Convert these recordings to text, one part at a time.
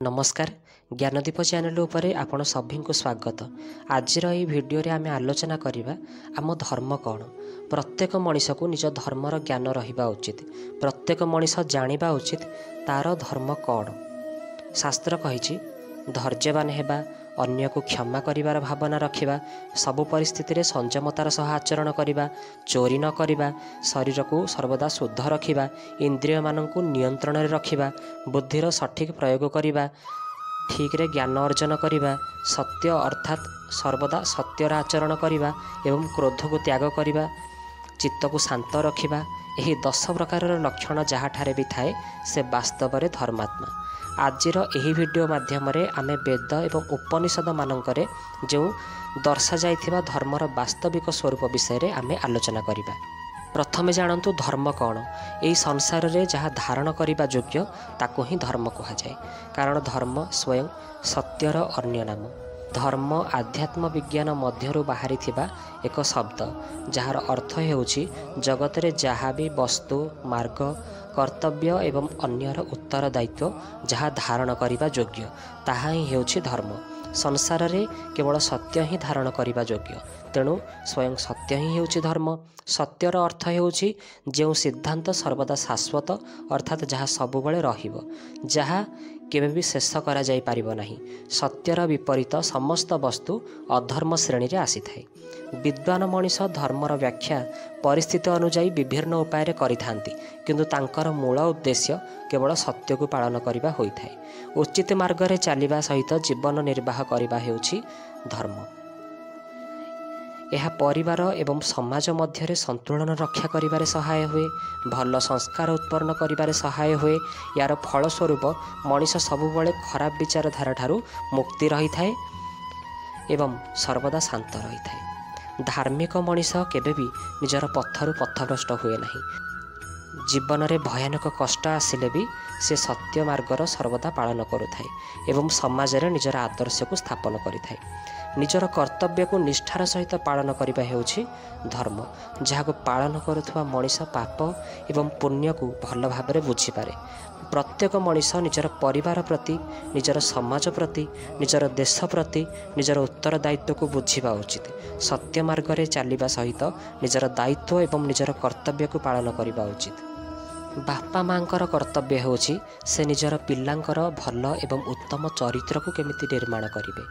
नमस्कार ज्ञानदीप चैनल उपरे आपण सभी को स्वागत। आज भिडियो रे आमे आलोचना करिबा आम धर्म कौन। प्रत्येक मनीष को निज धर्मर ज्ञान रहिबा उचित। प्रत्येक मनीष जानिबा उचित तार धर्म कौन। शास्त्र कहिछि धैर्यवान हेबा, अन्य को क्षमा करिवार भावना रखिबा, सबु परिस्थिति रे संयमतार सह आचरण करिबा, चोरी न करिबा, शरीर को सर्वदा शुद्ध रखिबा, इंद्रिय माननकु नियंत्रण रे रखिबा, बुद्धिर सठिक प्रयोग करिबा, ठीक रे ज्ञान अर्जन करिबा, सत्य अर्थात सर्वदा सत्यर आचरण करिबा एवं क्रोध को त्याग करिबा, चित्त को शांत रखिबा, एही 10 प्रकारर लक्षण जहाँठारे भी थाए से वास्तव रे धर्मात्मा। आजिर एही वीडियो माध्यम रे आमे वेद एवं उपनिषद मानकरे जो दर्शा जाइथिबा धर्मर वास्तविक स्वरूप विषय रे आमे आलोचना करिबा। प्रथमे जानतु धर्म कौन। एही संसार रे जहाँ धारण करिबा योग्य ताको ही धर्म कहा जाए, कारण धर्म स्वयं सत्यर अन्य नाम। धर्म आध्यात्म विज्ञान मध्यरु बाहरी थिबा एक शब्द जार अर्थ हेउछि जगत रे जहाँ भी वस्तु, मार्ग, कर्तव्य एवं अन्यर उत्तरदायित्व जहाँ धारण करिबा योग्य ताहा ही हेउछि धर्म। संसार रे केवल सत्य ही धारण करिबा योग्य, तेणु स्वयं सत्य ही हेउछि धर्म। सत्यर अर्थ हेउछि जो सिद्धांत सर्वदा शाश्वत अर्थात जहाँ सबुबले रहिबो, जहाँ केबे भी शेष करा जाई पारिबो नाही। सत्यर विपरीत समस्त वस्तु अधर्म श्रेणी रे आसी थाए। विद्वान मनीष धर्मर व्याख्या परिस्थिति अनुଯାयी विभिन्न उपाय रे करिथांती, किंतु तांकर मूल उद्देश्य केवल सत्य को पालन करिबा होइथाए। उचित मार्ग रे चलिबा सहित जीवन निर्वाह करिबा हेउछि धर्म। यह परिवार एवं समाज मध्य संतुलन रक्षा करिबारे सहाय हुए, भल संस्कार उत्पन्न करिबारे सहाय हुए। यार फलस्वरूप मनीष सबुबले खराब विचारधारा ठारू मुक्ति रही थाए एवं सर्वदा शांत रही थाए। धार्मिक मनीष केबे भी निजर पथरु पथभ्रष्ट हुए नहीं। जीवन रे भयानक कष्ट आसिले भी से सत्य मार्गर सर्वदा पालन करुथाए एवं समाज रे निजर आदर्श को स्थापन करिथाए। निजर कर्तव्य को निष्ठार सहित पालन करिबा हेउछि धर्म, जहाको पालन करुथुवा मनीष पाप एवं पुण्य को भल भाबरे बुझी पारे। प्रत्येक मनीष निजर परिवार प्रति, निजर समाज प्रति, निजर देश प्रति निजर उत्तरदायित्व को बुझिबा उचित। सत्य मार्ग रे चलिबा सहित निजर दायित्व एवं निजर कर्तव्य को पालन करिबा उचित। बापा मांकर कर्तव्य होछि से निजर पिलांकर भल एवं उत्तम चरित्र को केमिति निर्माण करिवे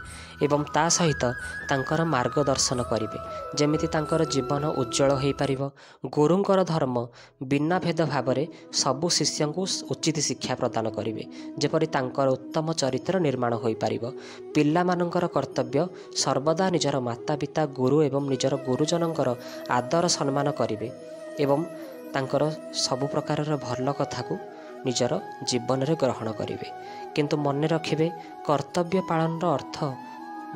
एवं ता सहित तांकर मार्गदर्शन करिवे, जेमिति तांकर जीवन उज्जवल होई परिबो। गुरुंकर धर्म बिना भेद भावरे सबु शिष्यों को उचित शिक्षा प्रदान करिवे, जेपरि तांकर उत्तम चरित्र निर्माण होई परिबो। पिला मानकर कर्तव्य सर्वदा निजर माता पिता, गुरु एवं निजर गुरुजनकर आदर सम्मान करिवे एवं तांकर सबु प्रकारर भल कथा को निजर जीवन रे ग्रहण करिवे। किंतु मन रखिबे कर्तव्य पालन अर्थ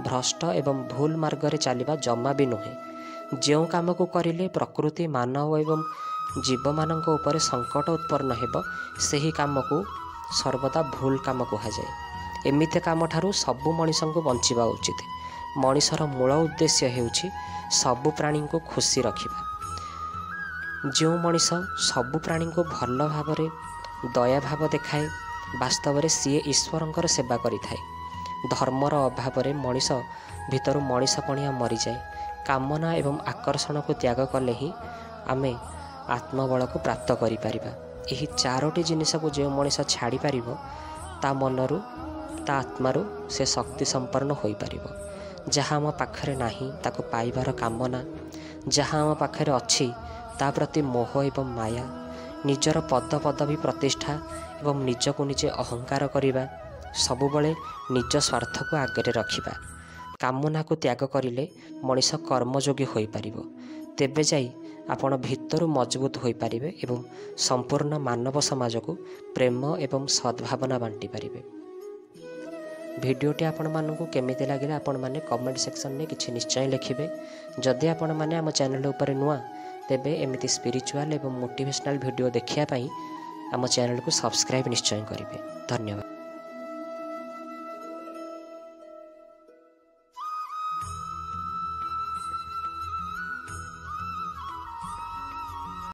भ्रष्ट एवं भूल मार्ग रे चलिबा जमा भी नुहे। जो काम को करिले प्रकृति, मानव एवं जीव मानक ऊपर संकट उत्पन्न हेब, सेही काम को सर्वदा भूल काम कहा जाए। एमिते काम ठारू सबु मनीष को बंचिबा उचित। मनीषर मूल उद्देश्य हेउछि सबु प्राणी को खुशी रखिबा। जो मनीष सबु प्राणी को भल भाव दया भाव देखाए, वास्तव रे सीए ईश्वरंकर सेवा करिथाए। धर्मर अभाव रे मनीष भितर मनीषपणिया मरी जाए। कामना एवं आकर्षण को त्याग कले ही आमे आत्मबल को प्राप्त करि परिबा। एही चारोटी जिनिस को जो मनीष छाड़ी पारिबो, ता मनरु ता आत्मारु से शक्ति संपन्न होई पारिबो। जहाँ आम पाखरे नाही ताको पाइबार कामना, जहाँ आम पाखरे अछि ता प्रति मोह एवं माया, निजर पद पदवी प्रतिष्ठा एवं निज को निजे अहंकार करिबा, सबुबले निज स्वार्थ को आगे रखिबा। कामना को त्याग करिले मनीष कर्मयोगी होई पारिबो। तेबे जाई आपण भितरु मजबूत होई पारिबे एवं संपूर्ण मानव समाज को प्रेम एवं सद्भावना बांटी पारिबे। भिडियोटी आपण मानकु केमिति लागिला आपण माने कमेंट सेक्शन में किछि निश्चय लिखिबे। जदि आपण माने हम चैनल ऊपर नुआ तेबे एमिति स्पिरिचुअल एवं मोटिवेशनल वीडियो देखिया पाई आम चैनल को सब्सक्राइब निश्चय करिवे। धन्यवाद।